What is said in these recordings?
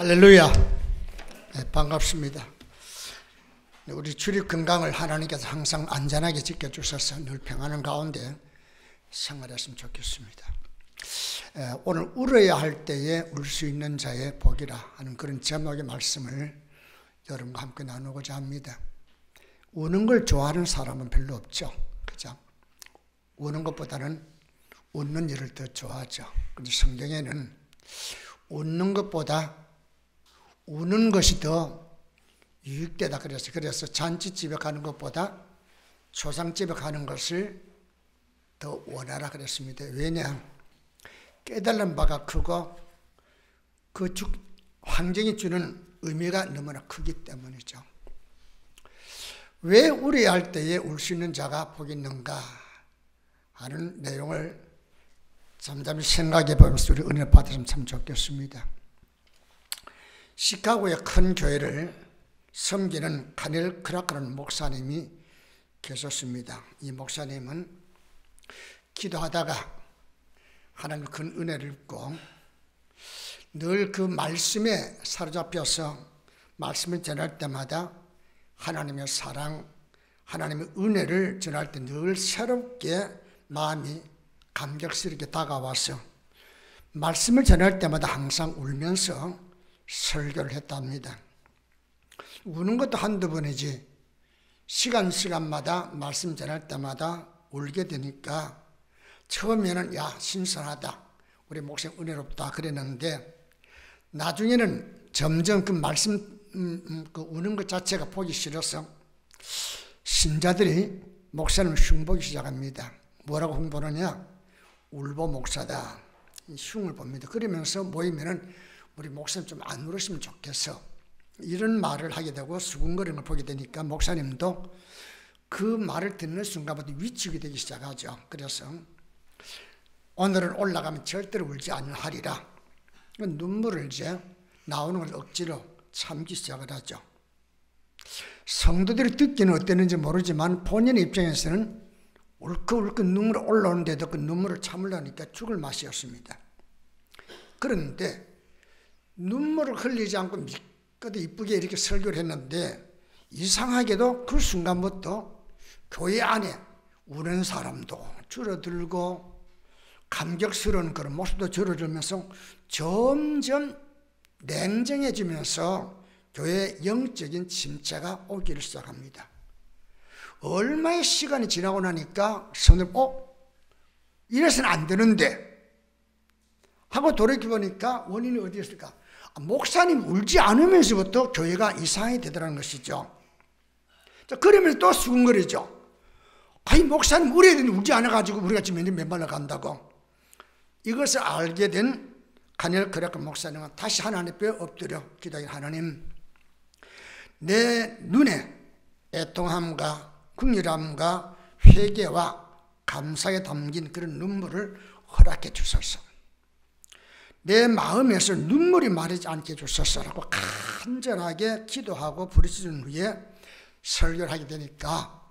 할렐루야. 네, 반갑습니다. 우리 주립 건강을 하나님께서 항상 안전하게 지켜주셔서 늘 평안한 가운데 생활했으면 좋겠습니다. 오늘 울어야 할 때에 울 수 있는 자의 복이라 하는 그런 제목의 말씀을 여러분과 함께 나누고자 합니다. 우는 걸 좋아하는 사람은 별로 없죠. 그죠? 우는 것보다는 웃는 일을 더 좋아하죠. 그런데 성경에는 웃는 것보다 우는 것이 더 유익되다 그래서 잔치집에 가는 것보다 초상집에 가는 것을 더 원하라 그랬습니다. 왜냐? 깨달은 바가 크고 그 환경이 주는 의미가 너무나 크기 때문이죠. 왜 울어야 할 때에 울 수 있는 자가 복이 있는가 하는 내용을 잠잠히 생각해 보면서 우리 은혜 받으시면 참 좋겠습니다. 시카고의 큰 교회를 섬기는 카넬 크라크라는 목사님이 계셨습니다. 이 목사님은 기도하다가 하나님의 큰 은혜를 입고 늘 그 말씀에 사로잡혀서 말씀을 전할 때마다 하나님의 사랑, 하나님의 은혜를 전할 때 늘 새롭게 마음이 감격스럽게 다가와서 말씀을 전할 때마다 항상 울면서 설교를 했답니다. 우는 것도 한두 번이지 시간마다 말씀 전할 때마다 울게 되니까 처음에는 야 신선하다, 우리 목사님 은혜롭다 그랬는데 나중에는 점점 그 말씀 그 우는 것 자체가 보기 싫어서 신자들이 목사님을 흉보기 시작합니다. 뭐라고 흉보느냐? 울보 목사다, 흉을 봅니다. 그러면서 모이면은 우리 목사님 좀 안 울으시면 좋겠어, 이런 말을 하게 되고 수군거리는 걸 보게 되니까 목사님도 그 말을 듣는 순간부터 위축이 되기 시작하죠. 그래서 오늘은 올라가면 절대로 울지 않으리라, 눈물을 이제 나오는 걸 억지로 참기 시작을 하죠. 성도들이 듣기는 어땠는지 모르지만 본인의 입장에서는 울컥울컥 눈물이 올라오는데도 그 눈물을 참으려니까 죽을 맛이었습니다. 그런데 눈물을 흘리지 않고 믿고도 이쁘게 이렇게 설교를 했는데 이상하게도 그 순간부터 교회 안에 우는 사람도 줄어들고 감격스러운 그런 모습도 줄어들면서 점점 냉정해지면서 교회에 영적인 침체가 오기를 시작합니다. 얼마의 시간이 지나고 나니까 성도들 이래서는 안 되는데 하고 돌이켜보니까 원인이 어디였을까? 목사님 울지 않으면서부터 교회가 이상하게 되더라는 것이죠. 자, 그러면서 또 수근거리죠. 아니 목사님 울어야 되는데 울지 않아가지고 우리가 지금 맨발로 간다고. 이것을 알게 된 카넬 크라크 목사님은 다시 하나님 앞에 엎드려 기도하기를, 하나님 내 눈에 애통함과 긍휼함과 회개와 감사에 담긴 그런 눈물을 허락해 주소서. 내 마음에서 눈물이 마르지 않게 해주소서라고 간절하게 기도하고 부르짖은 후에 설교를 하게 되니까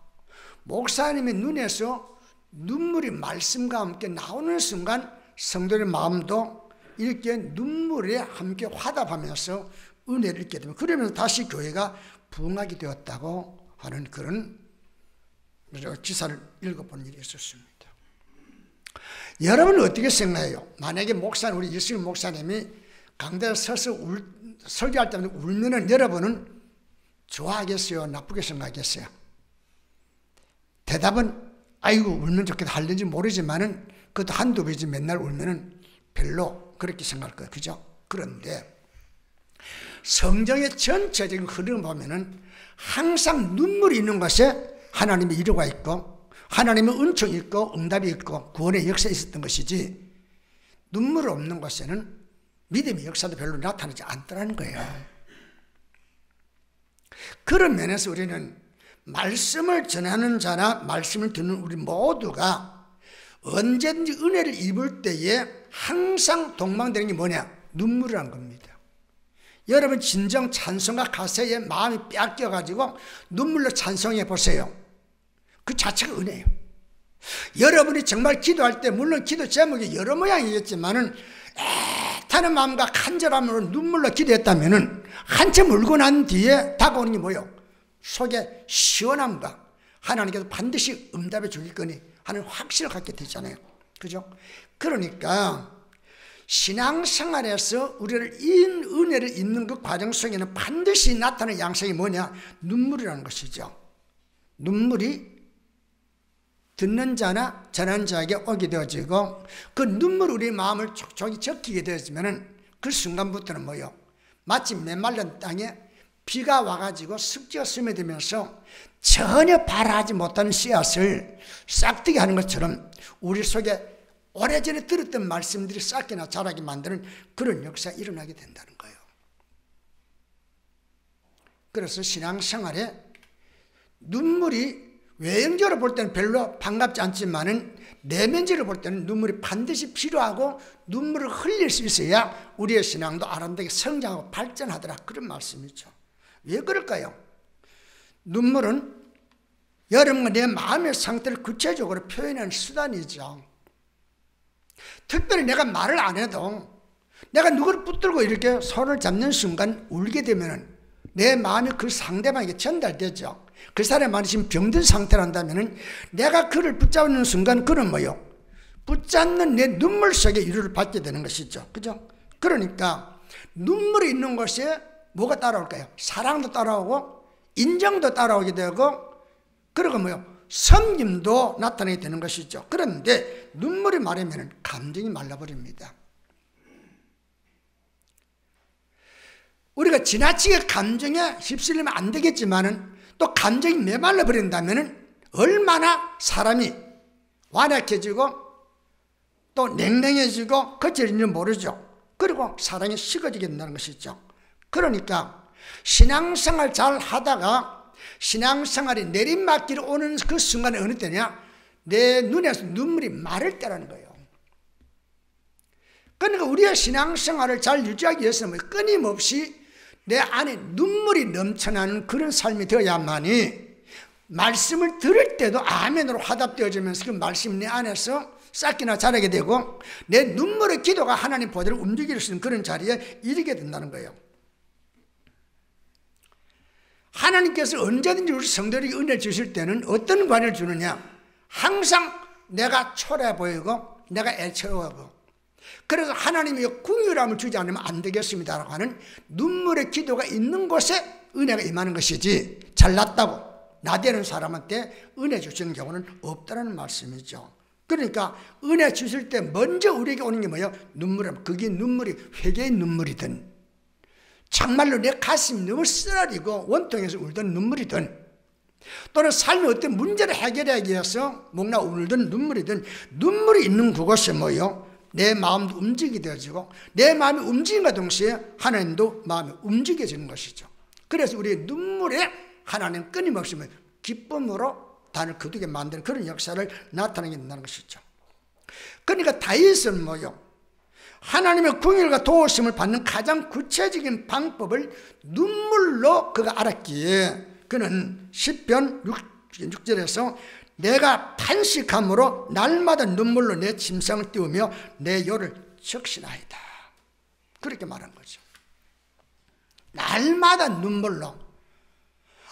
목사님의 눈에서 눈물이 말씀과 함께 나오는 순간 성도의 마음도 이렇게 눈물에 함께 화답하면서 은혜를 잊게 되면, 그러면서 다시 교회가 부흥하게 되었다고 하는 그런 기사를 읽어본 일이 있었습니다. 여러분은 어떻게 생각해요? 만약에 목사님, 우리 이승일 목사님이 강단에 서서 설교할 때마다 울면은 여러분은 좋아하겠어요? 나쁘게 생각하겠어요? 대답은 아이고 울면 좋겠다 할는지 모르지만은 그것도 한두 번이지 맨날 울면은 별로 그렇게 생각할 거예요. 그죠? 그런데 성경의 전체적인 흐름을 보면은 항상 눈물이 있는 것에 하나님의 이루가 있고 하나님의 은총이 있고 응답이 있고 구원의 역사가 있었던 것이지, 눈물 없는 곳에는 믿음의 역사도 별로 나타나지 않더라는 거예요. 그런 면에서 우리는 말씀을 전하는 자나 말씀을 듣는 우리 모두가 언제든지 은혜를 입을 때에 항상 동망되는 게 뭐냐? 눈물이라는 겁니다. 여러분 진정 찬송과 가사에 마음이 뺏겨가지고 눈물로 찬송해 보세요. 그 자체가 은혜예요. 여러분이 정말 기도할 때 물론 기도 제목이 여러 모양이겠지만은 애타는 마음과 간절함으로 눈물로 기도했다면 한참 울고 난 뒤에 다가오는 게 뭐예요? 속에 시원함과 하나님께서 반드시 응답해 주길 거니 하는 확신을 갖게 되잖아요. 그죠? 그러니까 신앙생활에서 우리를 이 은혜를 잊는 그 과정 속에는 반드시 나타나는 양상이 뭐냐? 눈물이라는 것이죠. 눈물이 듣는 자나 전하는 자에게 오게 되어지고 그 눈물 우리 마음을 촉촉이 적히게 되어지면 그 순간부터는 뭐예요? 마치 메말른 땅에 비가 와가지고 습지가 스며들면서 전혀 바라지 못하는 씨앗을 싹트게 하는 것처럼 우리 속에 오래전에 들었던 말씀들이 싹이나 자라게 만드는 그런 역사가 일어나게 된다는 거예요. 그래서 신앙생활에 눈물이 외형적으로 볼 때는 별로 반갑지 않지만은 내면적으로 볼 때는 눈물이 반드시 필요하고 눈물을 흘릴 수 있어야 우리의 신앙도 아름답게 성장하고 발전하더라, 그런 말씀이죠. 왜 그럴까요? 눈물은 여러분과 내 마음의 상태를 구체적으로 표현하는 수단이죠. 특별히 내가 말을 안 해도 내가 누구를 붙들고 이렇게 손을 잡는 순간 울게 되면 내 마음이 그 상대방에게 전달되죠. 그 사람의 마음이 지금 병든 상태란다면 내가 그를 붙잡는 순간 그는 뭐요? 붙잡는 내 눈물 속에 위로를 받게 되는 것이죠. 그죠? 그러니까 눈물이 있는 곳에 뭐가 따라올까요? 사랑도 따라오고 인정도 따라오게 되고 그리고 뭐요? 섬김도 나타나게 되는 것이죠. 그런데 눈물이 마르면 감정이 말라버립니다. 우리가 지나치게 감정에 휩쓸리면 안 되겠지만은 또 감정이 메말라 버린다면 얼마나 사람이 완약해지고 또 냉랭해지고 거칠어지는지 모르죠. 그리고 사랑이 식어지게 된다는 것이죠. 그러니까 신앙생활 잘 하다가 신앙생활이 내리막길이 오는 그 순간에 어느 때냐? 내 눈에서 눈물이 마를 때라는 거예요. 그러니까 우리의 신앙생활을 잘 유지하기 위해서는 끊임없이 내 안에 눈물이 넘쳐나는 그런 삶이 되어야만이 말씀을 들을 때도 아멘으로 화답되어지면서 그 말씀이 내 안에서 싹이나 자라게 되고 내 눈물의 기도가 하나님 보좌를 움직일 수 있는 그런 자리에 이르게 된다는 거예요. 하나님께서 언제든지 우리 성도에게 은혜를 주실 때는 어떤 관여를 주느냐? 항상 내가 초라해 보이고 내가 애처로워 보이고 그래서 하나님이 긍휼함을 주지 않으면 안 되겠습니다라고 하는 눈물의 기도가 있는 곳에 은혜가 임하는 것이지 잘났다고 나대는 사람한테 은혜 주시는 경우는 없다는 말씀이죠. 그러니까 은혜 주실 때 먼저 우리에게 오는 게 뭐예요? 눈물이면 그게 눈물이 회개의 눈물이든 정말로 내 가슴이 너무 쓰라리고 원통에서 울던 눈물이든 또는 삶의 어떤 문제를 해결하기 위해서 목나 울던 눈물이든 눈물이 있는 그곳에 뭐예요? 내 마음도 움직이게 되어지고 내 마음이 움직임과 동시에 하나님도 마음이 움직여지는 것이죠. 그래서 우리의 눈물에 하나님 끊임없이 기쁨으로 단을 거두게 만드는 그런 역사를 나타내게 된다는 것이죠. 그러니까 다윗은 뭐요? 하나님의 긍휼과 도우심을 받는 가장 구체적인 방법을 눈물로 그가 알았기에 그는 시편 6절에서 내가 탄식함으로 날마다 눈물로 내 침상을 띄우며 내 혀를 적시나이다. 그렇게 말한 거죠. 날마다 눈물로.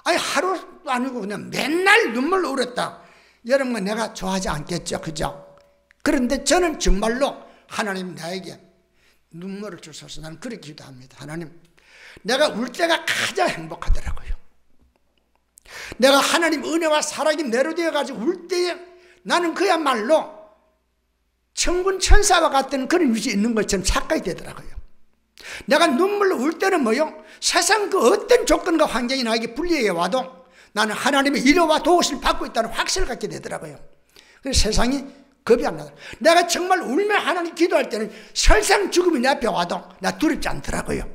아니 하루도 아니고 그냥 맨날 눈물로 울었다. 여러분 내가 좋아하지 않겠죠. 그죠? 그런데 저는 정말로 하나님 나에게 눈물을 주셔서 나는 그렇게 기도합니다. 하나님 내가 울 때가 가장 행복하더라고요. 내가 하나님 은혜와 사랑이 내려되어 가지고 울 때에 나는 그야말로 천군 천사와 같은 그런 위치에 있는 것처럼 착각이 되더라고요. 내가 눈물로 울 때는 뭐요? 세상 그 어떤 조건과 환경이 나에게 불리해 와도 나는 하나님의 위로와 도우심을 받고 있다는 확신을 갖게 되더라고요. 그래서 세상이 겁이 안 나더라고요. 내가 정말 울며 하나님 기도할 때는 설상 죽음이 내 앞에 와도 나 두렵지 않더라고요.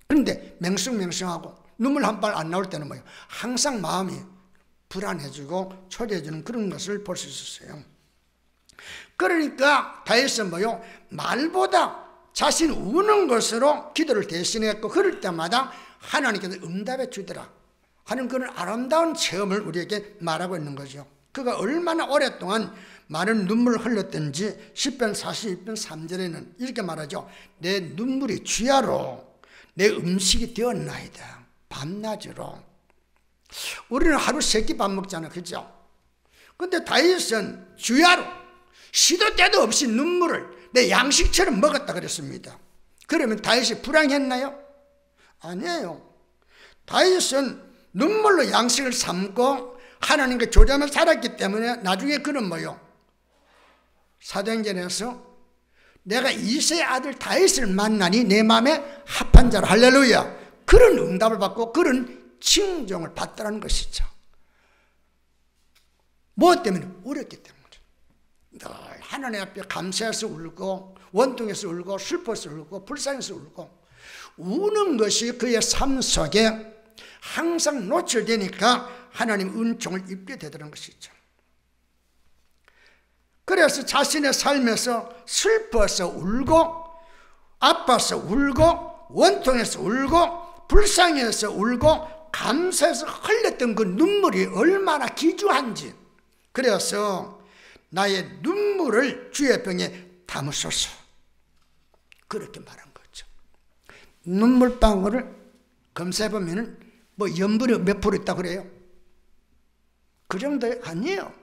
그런데 맹숭맹숭하고 눈물 한 발 안 나올 때는 뭐예요? 항상 마음이 불안해지고 초조해지는 그런 것을 볼 수 있었어요. 그러니까 다윗은 뭐요? 말보다 자신 우는 것으로 기도를 대신했고 그럴 때마다 하나님께서 응답해 주더라 하는 그런 아름다운 체험을 우리에게 말하고 있는 거죠. 그가 얼마나 오랫동안 많은 눈물을 흘렸던지 10편 42편 3절에는 이렇게 말하죠. 내 눈물이 주야로 내 음식이 되었나이다. 밤낮으로. 우리는 하루 3끼 밥 먹잖아요. 그죠? 근데 다윗은 주야로 시도 때도 없이 눈물을 내 양식처럼 먹었다 그랬습니다. 그러면 다윗이 불행했나요? 아니에요. 다윗은 눈물로 양식을 삼고 하나님과 교제하며 살았기 때문에 나중에 그는 뭐요? 사도행전에서 내가 이새의 아들 다윗을 만나니 내 마음에 합한 자로 할렐루야. 그런 응답을 받고 그런 칭송을 받더라는 것이죠. 무엇 때문에? 어렸기 때문에. 늘 하나님 앞에 감사해서 울고 원통해서 울고 슬퍼서 울고 불쌍해서 울고 우는 것이 그의 삶 속에 항상 노출되니까 하나님 은총을 입게 되더라는 것이죠. 그래서 자신의 삶에서 슬퍼서 울고 아파서 울고 원통해서 울고 불쌍해서 울고 감사해서 흘렸던 그 눈물이 얼마나 기주한지, 그래서 나의 눈물을 주의 병에 담으소서 그렇게 말한 거죠. 눈물방울을 검사해보면 뭐 염분이 몇 프로 있다고 그래요? 그 정도 아니에요.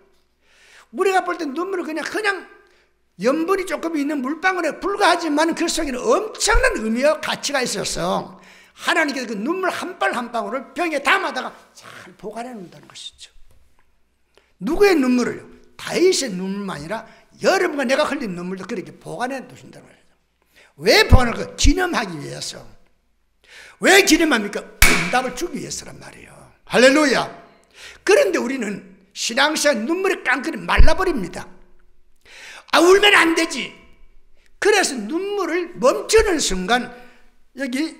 우리가 볼 때 눈물은 그냥 염분이 조금 있는 물방울에 불과하지만 그 속에는 엄청난 의미와 가치가 있어서 하나님께서 그 눈물 한 발 한 방울을 병에 담아다가 잘 보관해 놓는다는 것이죠. 누구의 눈물을요? 다윗의 눈물만 아니라 여러분과 내가 흘린 눈물도 그렇게 보관해 두신다는 거예요. 왜 보관할까요? 기념하기 위해서. 왜 기념합니까? 응답을 주기 위해서란 말이에요. 할렐루야. 그런데 우리는 신앙생활 눈물이 깡그리 말라버립니다. 울면 안 되지. 그래서 눈물을 멈추는 순간 여기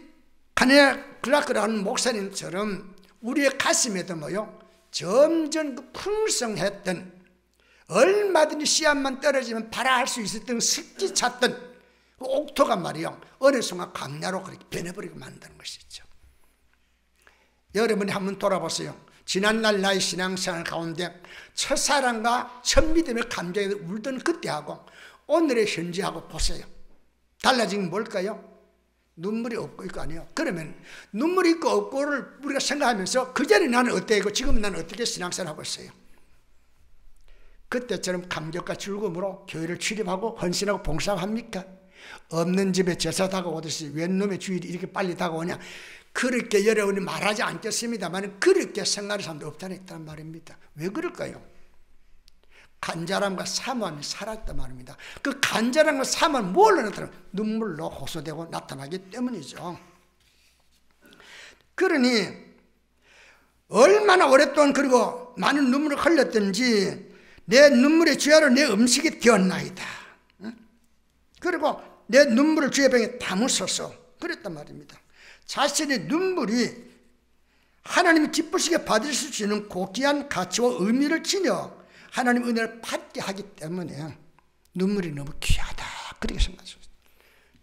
카네 클라크라는 목사님처럼 우리의 가슴에도 뭐요? 점점 그 풍성했던, 얼마든지 씨앗만 떨어지면 발아할 수 있었던 습기 찼던 그 옥토가 말이요, 어느 순간 강야로 그렇게 변해버리고 만다는 것이죠. 여러분이 한번 돌아보세요. 지난날 나의 신앙생활 가운데 첫사랑과 첫 믿음의 감정에 울던 그때하고 오늘의 현재하고 보세요. 달라진 게 뭘까요? 눈물이 없고 있고 아니에요. 그러면 눈물이 있고 없고를 우리가 생각하면서 그전에 나는 어땠고 지금 나는 어떻게 신앙생활 하고 있어요? 그때처럼 감격과 즐거움으로 교회를 출입하고 헌신하고 봉사합니까? 없는 집에 제사 다가오듯이 웬 놈의 주일이 이렇게 빨리 다가오냐? 그렇게 여러분이 말하지 않겠습니다만 그렇게 생각하는 사람도 없다는 말입니다. 왜 그럴까요? 간절함과 사모함이 살았단 말입니다. 그 간절함과 사모함은 뭘로 나타나요? 눈물로 호소되고 나타나기 때문이죠. 그러니 얼마나 오랫동안 그리고 많은 눈물을 흘렸든지 내 눈물의 주야로 내 음식이 되었나이다. 그리고 내 눈물을 주의 병에 담으소서 그랬단 말입니다. 자신의 눈물이 하나님이 기쁘시게 받으실 수 있는 고귀한 가치와 의미를 지녀 하나님 은혜를 받게 하기 때문에 눈물이 너무 귀하다 그렇게 생각하셨어요.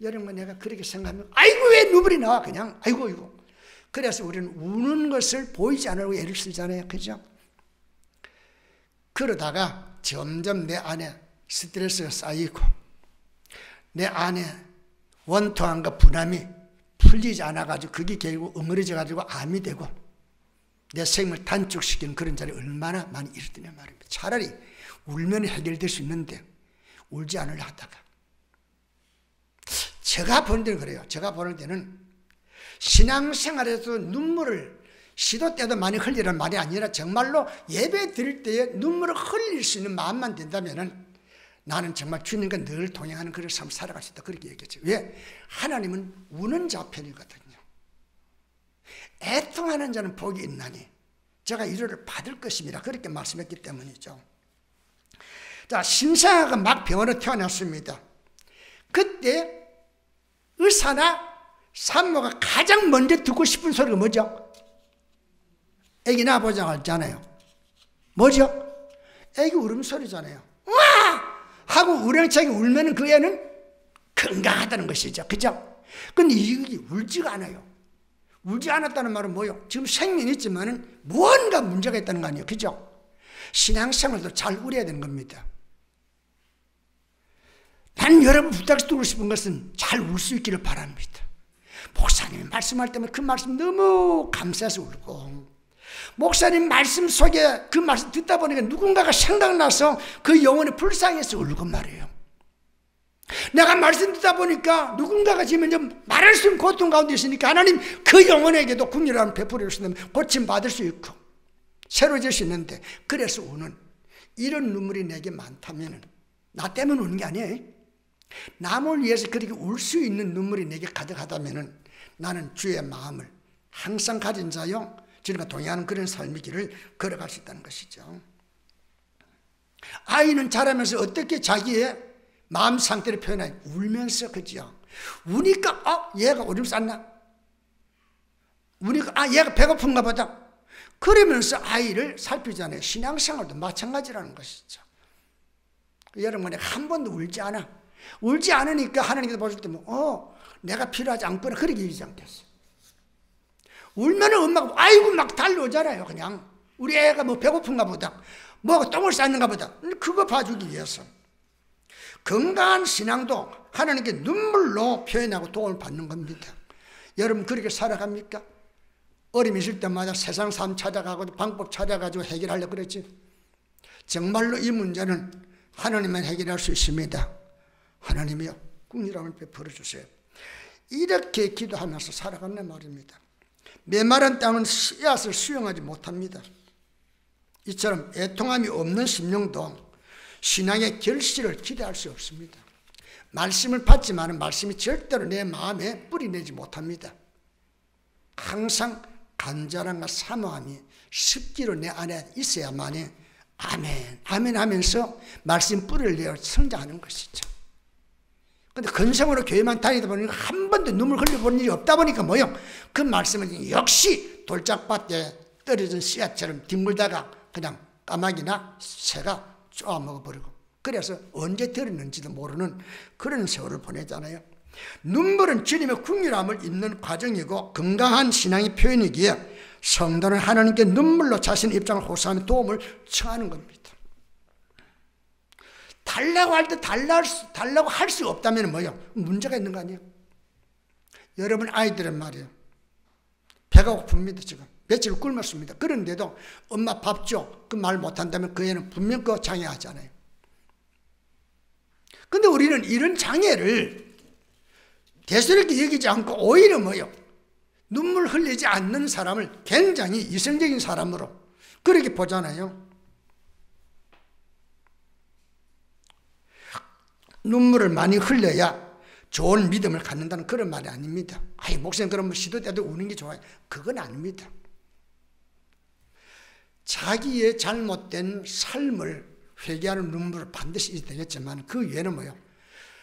여러분, 내가 그렇게 생각하면 아이고 왜 눈물이 나와, 그냥 아이고. 그래서 우리는 우는 것을 보이지 않으려고 애를 쓰잖아요. 그죠? 그러다가 점점 내 안에 스트레스가 쌓이고 내 안에 원통함과 분함이 풀리지 않아가지고 그게 결국 엉그러져가지고 암이 되고 내 생명을 단축시키는 그런 자리 얼마나 많이 일어드냐 말입니다. 차라리 울면 해결될 수 있는데 울지 않으려 하다가, 제가 보는 데는 그래요. 제가 보는 데는 신앙생활에서 눈물을 시도 때도 많이 흘리라는 말이 아니라 정말로 예배 드릴 때에 눈물을 흘릴 수 있는 마음만 된다면은 나는 정말 주님과 늘 동행하는 그런 삶을 살아갈 수 있다 그렇게 얘기했죠. 왜? 하나님은 우는 자 편이거든요. 애통하는 자는 복이 있나니 제가 위로를 받을 것입니다 그렇게 말씀했기 때문이죠. 자, 심사가 막 병원에 태어났습니다. 그때 의사나 산모가 가장 먼저 듣고 싶은 소리가 뭐죠? 애기 낳아보자고 하잖아요. 뭐죠? 애기 울음소리잖아요. 와! 하고 우렁차게 울면 그 애는 건강하다는 것이죠. 그죠? 근데 이게 울지가 않아요. 울지 않았다는 말은 뭐예요? 지금 생명이 있지만 무언가 문제가 있다는 거 아니에요. 그죠? 신앙생활도 잘 우려야 되는 겁니다. 난 여러분 부탁드리고 싶은 것은 잘 울 수 있기를 바랍니다. 목사님이 말씀할 때면 그 말씀 너무 감사해서 울고, 목사님 말씀 속에 그 말씀 듣다 보니까 누군가가 생각나서 그 영혼이 불쌍해서 울고 말이에요. 내가 말씀 듣다 보니까 누군가가 지금 좀 말할 수 없는 고통 가운데 있으니까 하나님 그 영혼에게도 긍휼함을 베풀어 주시면 고침받을 수 있고 새로워질 수 있는데, 그래서 우는 이런 눈물이 내게 많다면 나 때문에 우는 게 아니에요. 남을 위해서 그렇게 울 수 있는 눈물이 내게 가득하다면 나는 주의 마음을 항상 가진 자요 주님과 동행하는 그런 삶의 길을 걸어갈 수 있다는 것이죠. 아이는 자라면서 어떻게 자기의 마음 상태를 표현해요? 울면서, 그죠? 우니까 얘가 오줌 쌌나? 우니까 얘가 배고픈가 보다. 그러면서 아이를 살피잖아요. 신앙생활도 마찬가지라는 것이죠. 여러분, 내가 한 번도 울지 않아. 울지 않으니까 하나님께서 보실 때 내가 필요하지 않구나 그렇게 얘기하지 않겠어요. 울면 엄마가 아이고 막 달려오잖아요. 그냥 우리 애가 뭐 배고픈가 보다, 뭐 똥을 쌌는가 보다. 그거 봐주기 위해서. 건강한 신앙도 하나님께 눈물로 표현하고 도움을 받는 겁니다. 여러분 그렇게 살아갑니까? 어려움이 있을 때마다 세상 삶 찾아가고 방법 찾아가지고 해결하려고 그랬지. 정말로 이 문제는 하나님만 해결할 수 있습니다. 하나님이여 긍휼함을 베풀어 주세요. 이렇게 기도하면서 살아간단 말입니다. 메마른 땅은 씨앗을 수용하지 못합니다. 이처럼 애통함이 없는 심령도 신앙의 결실을 기대할 수 없습니다. 말씀을 받지만 말씀이 절대로 내 마음에 뿌리내지 못합니다. 항상 간절함과 사모함이 습기로 내 안에 있어야만이 아멘, 아멘 하면서 말씀 뿌리를 내어 성장하는 것이죠. 근데 근성으로 교회만 다니다 보니까 한 번도 눈물 흘려본 일이 없다 보니까 뭐요? 그 말씀은 역시 돌짝밭에 떨어진 씨앗처럼 뒹굴다가 그냥 까마귀나 새가 쪼아먹어버리고, 그래서 언제 들었는지도 모르는 그런 세월을 보내잖아요. 눈물은 주님의 긍휼함을 입는 과정이고 건강한 신앙의 표현이기에 성도는 하나님께 눈물로 자신의 입장을 호소하며 도움을 청하는 겁니다. 달라고 할 때 달라고 할 수 없다면 뭐예요? 문제가 있는 거 아니에요? 여러분 아이들은 말이에요, 배가 고픕니다. 지금 며칠 굶었습니다. 그런데도 엄마 밥 줘, 그 말 못한다면 그 애는 분명 그 장애하잖아요. 근데 우리는 이런 장애를 대수롭게 여기지 않고 오히려 뭐예요? 눈물 흘리지 않는 사람을 굉장히 이성적인 사람으로 그렇게 보잖아요. 눈물을 많이 흘려야 좋은 믿음을 갖는다는 그런 말이 아닙니다. 아이, 목사님 그러면 시도 때도 우는 게 좋아요. 그건 아닙니다. 자기의 잘못된 삶을 회개하는 눈물을 반드시 있어야 되겠지만 그 외에는 뭐예요?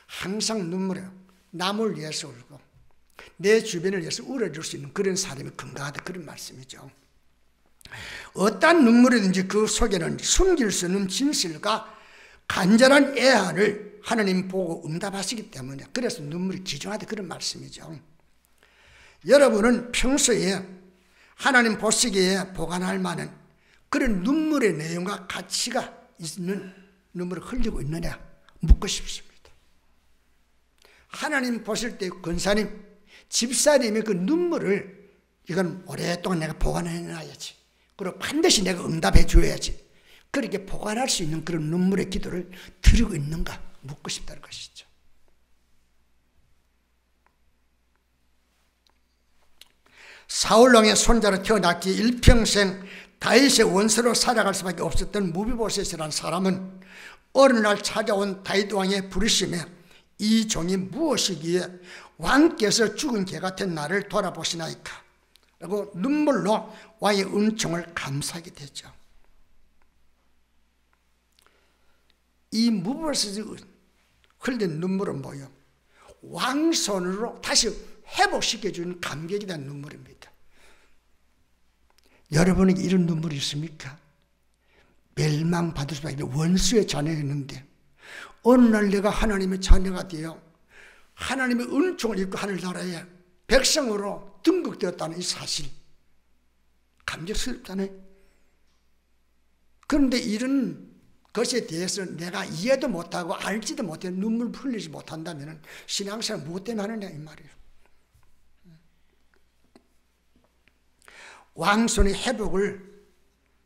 항상 눈물을 남을 위해서 울고 내 주변을 위해서 울어줄 수 있는 그런 사람이 건강하다, 그런 말씀이죠. 어떠한 눈물이든지 그 속에는 숨길 수 없는 진실과 간절한 애환을 하나님 보고 응답하시기 때문에 그래서 눈물이 귀중하다, 그런 말씀이죠. 여러분은 평소에 하나님 보시기에 보관할 만한 그런 눈물의 내용과 가치가 있는 눈물을 흘리고 있느냐 묻고 싶습니다. 하나님 보실 때 권사님, 집사님의 그 눈물을 이건 오랫동안 내가 보관해 놔야지, 그리고 반드시 내가 응답해 줘야지, 그렇게 보관할 수 있는 그런 눈물의 기도를 드리고 있는가 묻고 싶다는 것이죠. 사울왕의 손자로 태어났기에 일평생 다윗의 원수로 살아갈 수밖에 없었던 무비보셋이라는 사람은 어느 날 찾아온 다윗 왕의 부르심에 이 종이 무엇이기에 왕께서 죽은 개 같은 나를 돌아보시나이까 라고 눈물로 왕의 은총을 감사하게 되죠. 이 무비보셋이 흘린 눈물은 뭐예요? 왕손으로 다시 회복시켜주는 감격에 대한 눈물입니다. 여러분에게 이런 눈물이 있습니까? 멸망받을 수밖에 없는 원수의 자녀였는데 어느 날 내가 하나님의 자녀가 되어 하나님의 은총을 입고 하늘나라에 백성으로 등극되었다는 이 사실, 감격스럽잖아요. 그런데 이런 것에 대해서 내가 이해도 못하고 알지도 못해 눈물 흘리지 못한다면 신앙생활 무엇 때문에 하느냐 이 말이에요. 왕손의 회복을,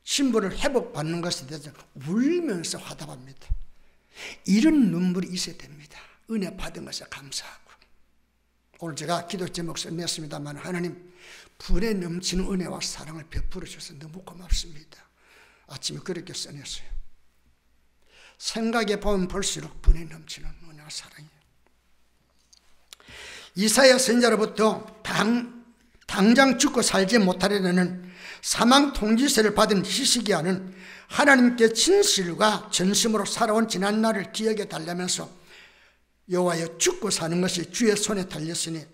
신분을 회복받는 것에 대해서 울면서 화답합니다. 이런 눈물이 있어야 됩니다. 은혜 받은 것에 감사하고. 오늘 제가 기도 제목 써냈습니다만 하나님 불에 넘치는 은혜와 사랑을 베풀어 주셔서 너무 고맙습니다. 아침에 그렇게 써냈어요. 생각해 보면 볼수록 불에 넘치는 은혜와 사랑이에요. 이사야 선지자로부터 당장 죽고 살지 못하려는 사망 통지서를 받은 히스기야는 하나님께 진실과 전심으로 살아온 지난날을 기억해 달라면서 여호와여 죽고 사는 것이 주의 손에 달렸으니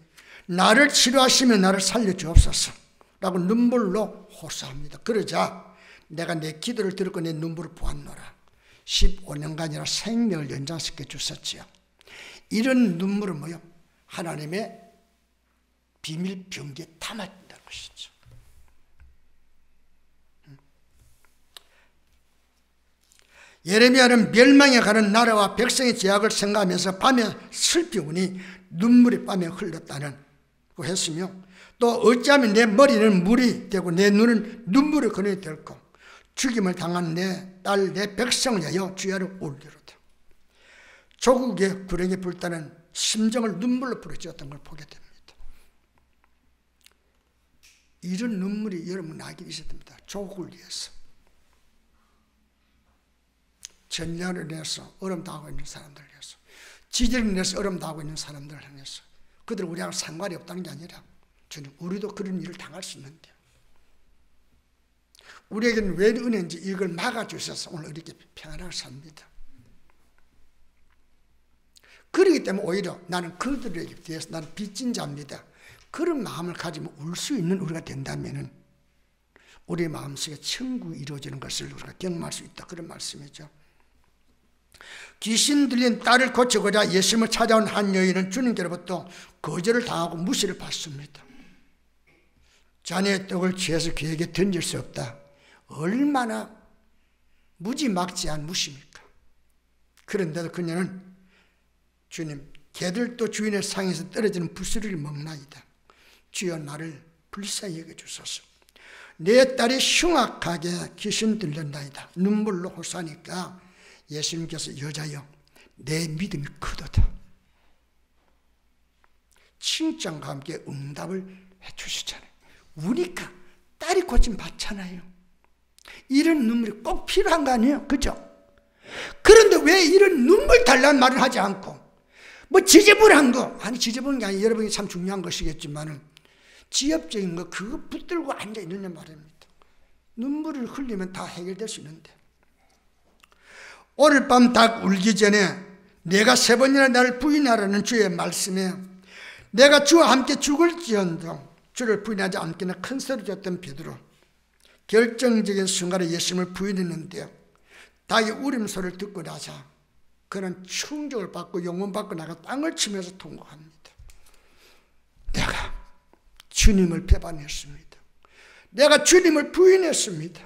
나를 치료하시며 나를 살려주옵소서 라고 눈물로 호소합니다. 그러자 내가 내 기도를 들었고 내 눈물을 보았노라. 15년간이나 생명을 연장시켜 주셨지요. 이런 눈물은 뭐요? 하나님의 비밀 병기에 담아진다는 것이죠. 예레미야는 멸망에 가는 나라와 백성의 죄악을 생각하면서 밤에 슬피 우니 눈물이 밤에 흘렀다는 거 했으며, 또 어찌하면 내 머리는 물이 되고 내 눈은 눈물의 근원이 될까. 죽임을 당한 내 딸 내 백성을 위하여 주야를 울리로다. 조국의 구렁이 불타는 심정을 눈물로 부르짖었던 걸 보게 됩니다. 이런 눈물이 여러분 나에게 있어야 됩니다. 조국을 위해서, 전쟁을 위해서, 어려움 당하고 있는 사람들을 위해서, 지진을 위해서 어려움 당하고 있는 사람들을 향해서. 그들은 우리하고 상관이 없다는 게 아니라 주님, 우리도 그런 일을 당할 수 있는데 우리에게는 왜 은혜인지 이걸 막아주셔서 오늘 이렇게 평안하게 삽니다. 그렇기 때문에 오히려 나는 그들에게 대해서 나는 빚진 자입니다. 그런 마음을 가지면 울 수 있는 우리가 된다면 우리의 마음속에 천국이 이루어지는 것을 우리가 경험할 수 있다. 그런 말씀이죠. 귀신 들린 딸을 고치고자 예수님을 찾아온 한 여인은 주님께로부터 거절을 당하고 무시를 받습니다. 자네의 떡을 취해서 그에게 던질 수 없다. 얼마나 무지막지한 무시입니까? 그런데도 그녀는 주님, 개들도 주인의 상에서 떨어지는 부스러기를 먹나이다. 주여 나를 불쌍히 여겨주소서. 내 딸이 흉악하게 귀신 들렸나이다. 눈물로 호소하니까 예수님께서 여자여 내 믿음이 크도다. 칭찬과 함께 응답을 해주시잖아요. 우니까 딸이 고침 받잖아요. 이런 눈물이 꼭 필요한 거 아니에요? 그죠? 그런데 왜 이런 눈물 달라는 말을 하지 않고 뭐 지저분한 거, 아니 지저분한 게 아니라 여러분이 참 중요한 것이겠지만은 지엽적인 거 그거 붙들고 앉아 있느냐 말입니다. 눈물을 흘리면 다 해결될 수 있는데, 오늘 밤 닭 울기 전에 내가 3번이나 나를 부인하라는 주의 말씀에 내가 주와 함께 죽을지언정 주를 부인하지 않기는 큰 소리 쳤던 베드로, 결정적인 순간에 예수님을 부인했는데요, 닭의 울음소리를 듣고 나자 그는 충격을 받고 영혼 받고 나가 땅을 치면서 통곡합니다. 내가 주님을 배반했습니다. 내가 주님을 부인했습니다.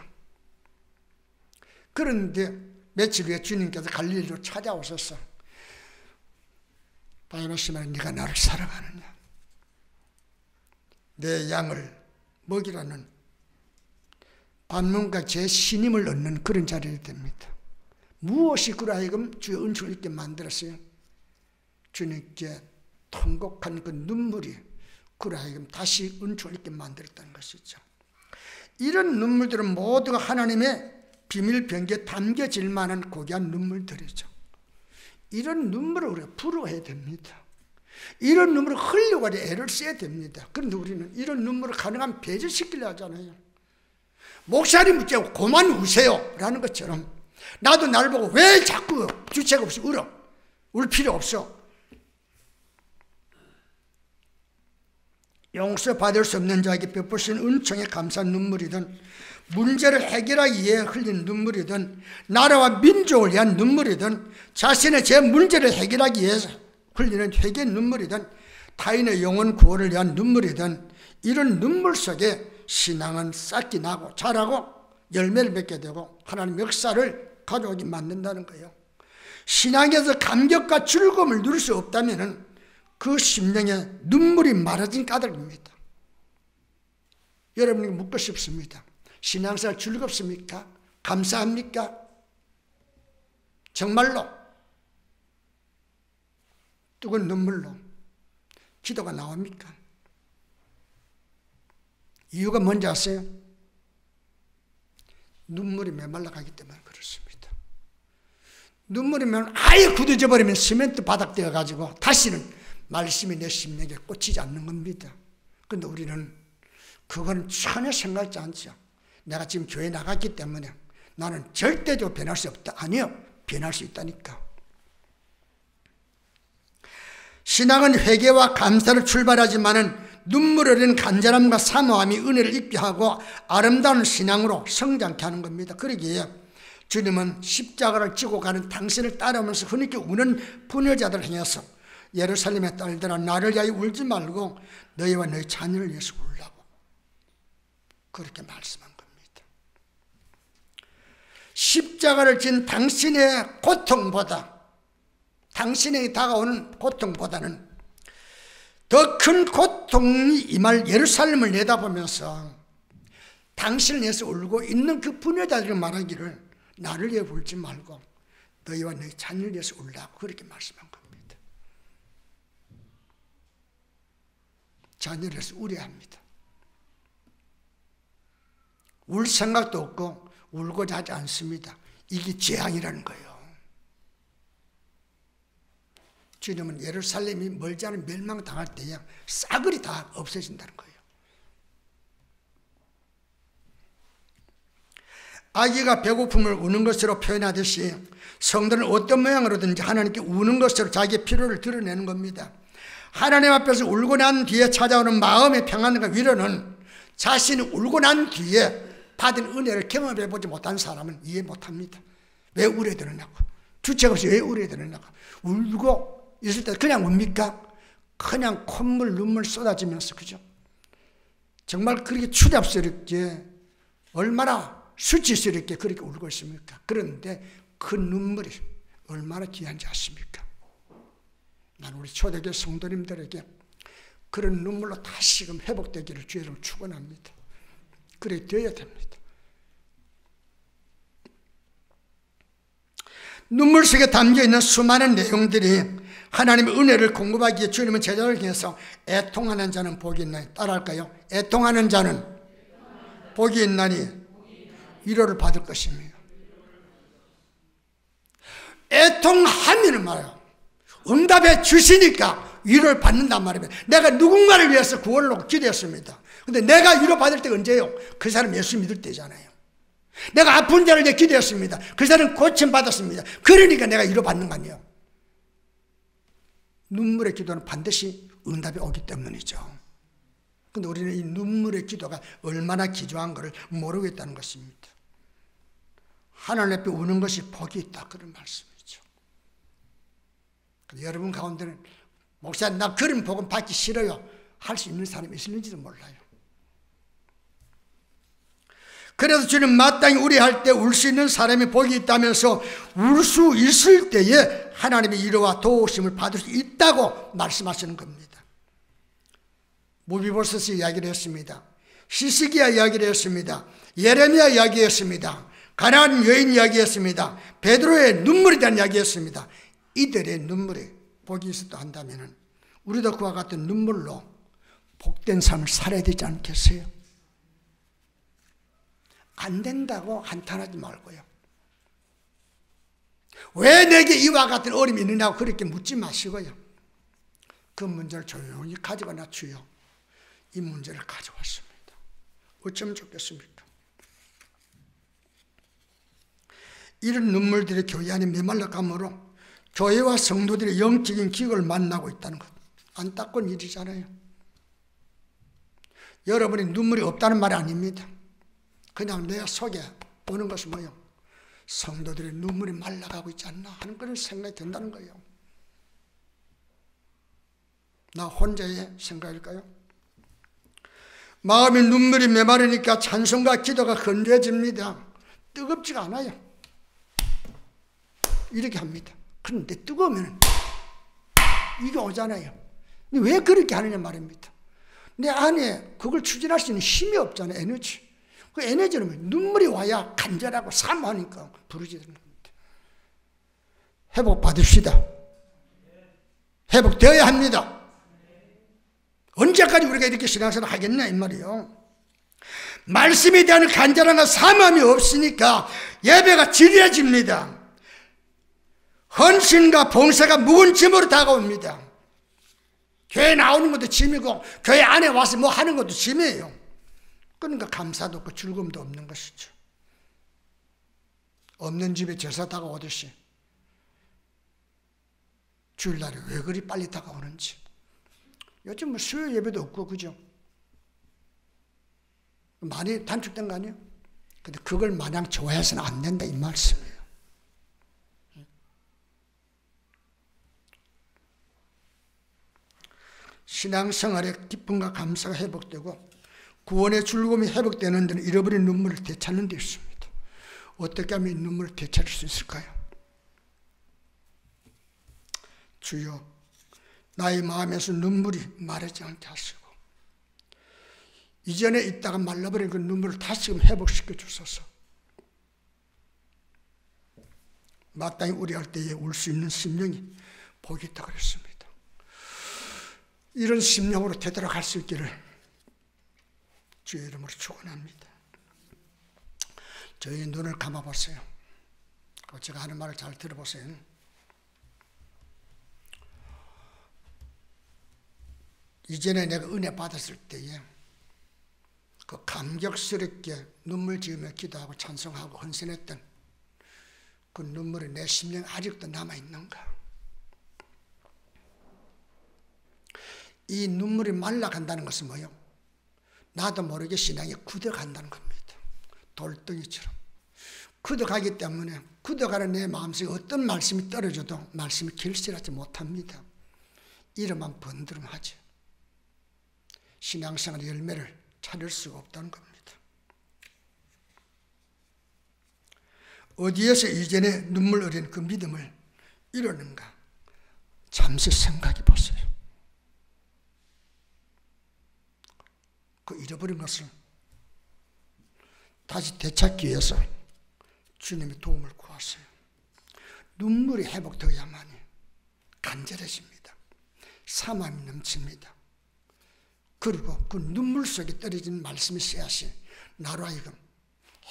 그런데 며칠 후에 주님께서 갈릴리로 찾아오셔서 바나바시면 네가 나를 사랑하느냐, 내 양을 먹이라는 반문과 제 신임을 얻는 그런 자리가 됩니다. 무엇이 그로 하여금 주의 은총을 있게 만들었어요? 주님께 통곡한 그 눈물이 그로 하여금 다시 은총을 있게 만들었다는 것이죠. 이런 눈물들은 모두가 하나님의 비밀 병기에 담겨질 만한 고귀한 눈물들이죠. 이런 눈물을 우리가 부러워해야 됩니다. 이런 눈물을 흘리고 애를 써야 됩니다. 그런데 우리는 이런 눈물을 가능하면 배제시키려 하잖아요. 목사님 묻자고 그만 우세요 라는 것처럼 나도 나를 보고 왜 자꾸 주책 없이 울어? 울 필요 없어. 용서받을 수 없는 자에게 베푸신 은총에 감사한 눈물이든, 문제를 해결하기 위해 흘린 눈물이든, 나라와 민족을 위한 눈물이든, 자신의 제 문제를 해결하기 위해서 흘리는 회개의 눈물이든, 타인의 영혼 구원을 위한 눈물이든, 이런 눈물 속에 신앙은 쌓기 나고 자라고 열매를 맺게 되고 하나님의 역사를 가져오게 만든다는 거예요. 신앙에서 감격과 즐거움을 누릴 수 없다면 그 심령에 눈물이 마르진 까닭입니다. 여러분에게 묻고 싶습니다. 신앙생활 즐겁습니까? 감사합니까? 정말로 뜨거운 눈물로 기도가 나옵니까? 이유가 뭔지 아세요? 눈물이 메말라 가기 때문에 그렇습니다. 눈물이 아예 굳어져 버리면 시멘트 바닥 되어가지고 다시는 말씀이 내 심령에 꽂히지 않는 겁니다. 그런데 우리는 그건 전혀 생각지 않죠. 내가 지금 교회 나갔기 때문에 나는 절대적으로 변할 수 없다. 아니요, 변할 수 있다니까. 신앙은 회개와 감사를 출발하지만은 눈물 흘리는 간절함과 사모함이 은혜를 입게 하고 아름다운 신앙으로 성장케 하는 겁니다. 그러기에 주님은 십자가를 지고 가는 당신을 따라오면서 흐느끼 우는 부녀자들을 향해서 예루살렘의 딸들아 나를 위하여 울지 말고 너희와 너희 자녀를 위해서 울라고 그렇게 말씀한 겁니다. 십자가를 진 당신의 고통보다, 당신에게 다가오는 고통보다는 더 큰 고통이 임할 예루살렘을 내다보면서 당신을 위해서 울고 있는 그 부녀자들이 말하기를 나를 위해 울지 말고 너희와 너희 자녀를 위해서 울라고 그렇게 말씀한 겁니다. 자녀를 위해서 울어야 합니다. 울 생각도 없고 울고자 하지 않습니다. 이게 재앙이라는 거예요. 주님은 예루살렘이 멀지 않은 멸망당할 때에 싸그리 다 없어진다는 거예요. 아기가 배고픔을 우는 것으로 표현하듯이 성도는 어떤 모양으로든지 하나님께 우는 것으로 자기의 필요를 드러내는 겁니다. 하나님 앞에서 울고 난 뒤에 찾아오는 마음의 평안과 위로는 자신이 울고 난 뒤에 받은 은혜를 경험해 보지 못한 사람은 이해 못합니다. 왜 울어야 되느냐고, 주책 없이 왜 울어야 되느냐고. 울고 있을 때 그냥 웁니까? 그냥 콧물 눈물 쏟아지면서, 그죠? 정말 그렇게 추잡스럽게 얼마나 수치스럽게 그렇게 울고 있습니까? 그런데 그 눈물이 얼마나 귀한지 아십니까? 난 우리 초대교회 성도님들에게 그런 눈물로 다시금 회복되기를 주의 이름으로 축원합니다. 그래 되어야 됩니다. 눈물 속에 담겨있는 수많은 내용들이 하나님의 은혜를 공급하기 위해 주님은 제자를 통해서 애통하는 자는 복이 있나니, 따라할까요? 애통하는 자는 복이 있나니 위로를 받을 것입니다. 애통하면 말이에요, 응답해 주시니까 위로를 받는단 말입니다. 내가 누군가를 위해서 구원을 놓고 기도했습니다. 근데 내가 위로받을 때가 언제예요? 그 사람 예수 믿을 때잖아요. 내가 아픈 자를 위해 기도했습니다. 그 사람 고침받았습니다. 그러니까 내가 위로받는 거 아니에요. 눈물의 기도는 반드시 응답이 오기 때문이죠. 그런데 우리는 이 눈물의 기도가 얼마나 귀중한 것을 모르고 있다는 것입니다. 하나님 앞에 우는 것이 복이 있다, 그런 말씀이죠. 여러분 가운데는 목사님 나 그런 복은 받기 싫어요 할 수 있는 사람이 있을지도 몰라요. 그래서 주님 마땅히 우리할 때 울 수 있는 사람이 복이 있다면서 울 수 있을 때에 하나님의 위로와 도우심을 받을 수 있다고 말씀하시는 겁니다. 무비보셋이 이야기를 했습니다. 히스기야 이야기를 했습니다. 예레미야 이야기했습니다. 가나안 여인 이야기했습니다. 베드로의 눈물에 대한 이야기했습니다. 이들의 눈물에 복이 있었다 한다면 우리도 그와 같은 눈물로 복된 삶을 살아야 되지 않겠어요? 안 된다고 한탄하지 말고요. 왜 내게 이와 같은 어려움이 있느냐고 그렇게 묻지 마시고요. 그 문제를 조용히 가져가나 주여 이 문제를 가져왔습니다. 어쩌면 좋겠습니까? 이런 눈물들이 교회 안에 메말라감으로 교회와 성도들의 영적인 기억을 만나고 있다는 것, 안타까운 일이잖아요. 여러분이 눈물이 없다는 말이 아닙니다. 그냥 내 속에 오는 것은 뭐예요? 성도들의 눈물이 말라가고 있지 않나 하는 그런 생각이 든다는 거예요. 나 혼자의 생각일까요? 마음이 눈물이 메마르니까 찬송과 기도가 건조해집니다. 뜨겁지가 않아요. 이렇게 합니다. 그런데 뜨거우면 이게 오잖아요. 왜 그렇게 하느냐 말입니다. 내 안에 그걸 추진할 수 있는 힘이 없잖아요. 에너지. 그 에너지는 눈물이 와야 간절하고 사모하니까 부르짖는 겁니다. 회복받읍시다. 회복되어야 합니다. 언제까지 우리가 이렇게 신앙생활을 하겠냐 이 말이에요. 말씀에 대한 간절함과 사모함이 없으니까 예배가 지루해집니다. 헌신과 봉사가 무거운 짐으로 다가옵니다. 교회 나오는 것도 짐이고 교회 안에 와서 뭐 하는 것도 짐이에요. 그러니까 감사도 없고 즐거움도 없는 것이죠. 없는 집에 제사 다가오듯이 주일날에 왜 그리 빨리 다가오는지. 요즘 뭐 수요 예배도 없고 그죠? 많이 단축된 거 아니에요? 근데 그걸 마냥 좋아해서는 안 된다 이 말씀이에요. 신앙생활의 기쁨과 감사가 회복되고 구원의 즐거움이 회복되는 데는 잃어버린 눈물을 되찾는 데 있습니다. 어떻게 하면 이 눈물을 되찾을 수 있을까요? 주여 나의 마음에서 눈물이 마르지 않게 하시고 이전에 있다가 말라버린 그 눈물을 다시금 회복시켜 주소서. 마땅히 우려할 때에 울 수 있는 심령이 복이 있다고 그랬습니다. 이런 심령으로 되돌아갈 수 있기를 주의 이름으로 축원합니다. 저희 눈을 감아보세요. 제가 하는 말을 잘 들어보세요. 이전에 내가 은혜 받았을 때에 그 감격스럽게 눈물 지으며 기도하고 찬송하고 헌신했던 그 눈물이 내 심령에 아직도 남아있는가? 이 눈물이 말라간다는 것은 뭐예요? 나도 모르게 신앙이 굳어간다는 겁니다. 돌덩이처럼. 굳어가기 때문에 굳어가는 내 마음속에 어떤 말씀이 떨어져도 말씀이 결실하지 못합니다. 이러면 번드름하죠. 신앙생활의 열매를 찾을 수가 없다는 겁니다. 어디에서 이전에 눈물 어린 그 믿음을 이루는가? 잠시 생각해 보세요. 그 잃어버린 것을 다시 되찾기 위해서 주님의 도움을 구하세요. 눈물이 회복되어야만이 간절해집니다. 사모함이 넘칩니다. 그리고 그 눈물 속에 떨어진 말씀의 씨앗이 나로 하여금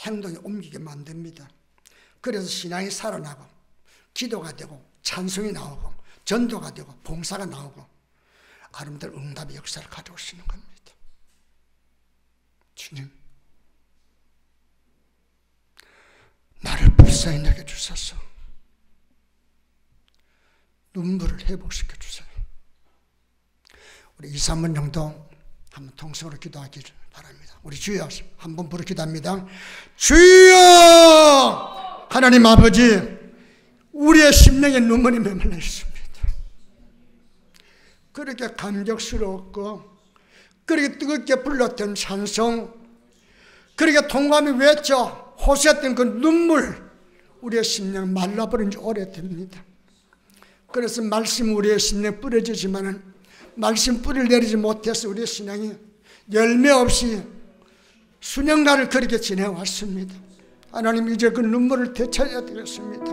행동에 옮기게 만듭니다. 그래서 신앙이 살아나고 기도가 되고 찬송이 나오고 전도가 되고 봉사가 나오고 아름다운 응답의 역사를 가져오시는 겁니다. 주님, 나를 불쌍히 여겨주소서. 눈물을 회복시켜 주세요. 우리 2, 3분 정도 한번 통성으로 기도하기를 바랍니다. 우리 주여 한번 부르 기도합니다. 주여! 하나님 아버지, 우리의 심령에 눈물이 메말라 있습니다. 그렇게 감격스럽고 그렇게 뜨겁게 불렀던 찬송, 그렇게 통감이 외쳐 호소했던 그 눈물, 우리의 심령 말라버린 지 오래됩니다. 그래서 말씀 우리의 심령에 뿌려지지만은 말씀 뿌리를 내리지 못해서 우리의 신앙이 열매 없이 수년간을 그렇게 지내왔습니다. 하나님, 이제 그 눈물을 되찾아야 되겠습니다.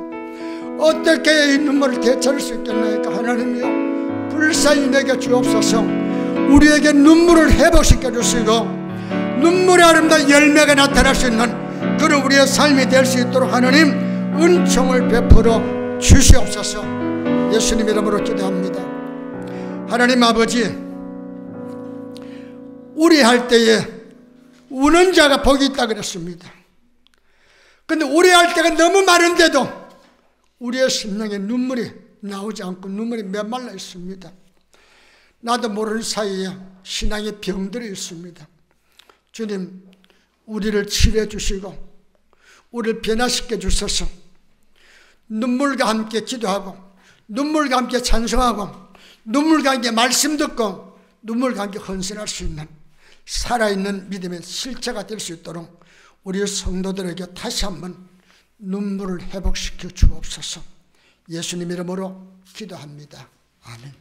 어떻게 이 눈물을 되찾을 수 있겠나이까? 하나님이여, 불쌍히 내게 주옵소서. 우리에게 눈물을 회복시켜 주시고 눈물의 아름다운 열매가 나타날 수 있는 그런 우리의 삶이 될 수 있도록 하나님 은총을 베풀어 주시옵소서. 예수님 이름으로 기도합니다. 하나님 아버지, 우리할 때에 우는 자가 복이 있다 그랬습니다. 그런데 우리할 때가 너무 많은데도 우리의 심령에 눈물이 나오지 않고 눈물이 메말라 있습니다. 나도 모르는 사이에 신앙의 병들이 있습니다. 주님, 우리를 치료해 주시고 우리를 변화시켜 주셔서 눈물과 함께 기도하고 눈물과 함께 찬송하고 눈물과 함께 말씀 듣고 눈물과 함께 헌신할 수 있는 살아있는 믿음의 실체가 될 수 있도록 우리 성도들에게 다시 한번 눈물을 회복시켜 주옵소서. 예수님 이름으로 기도합니다. 아멘.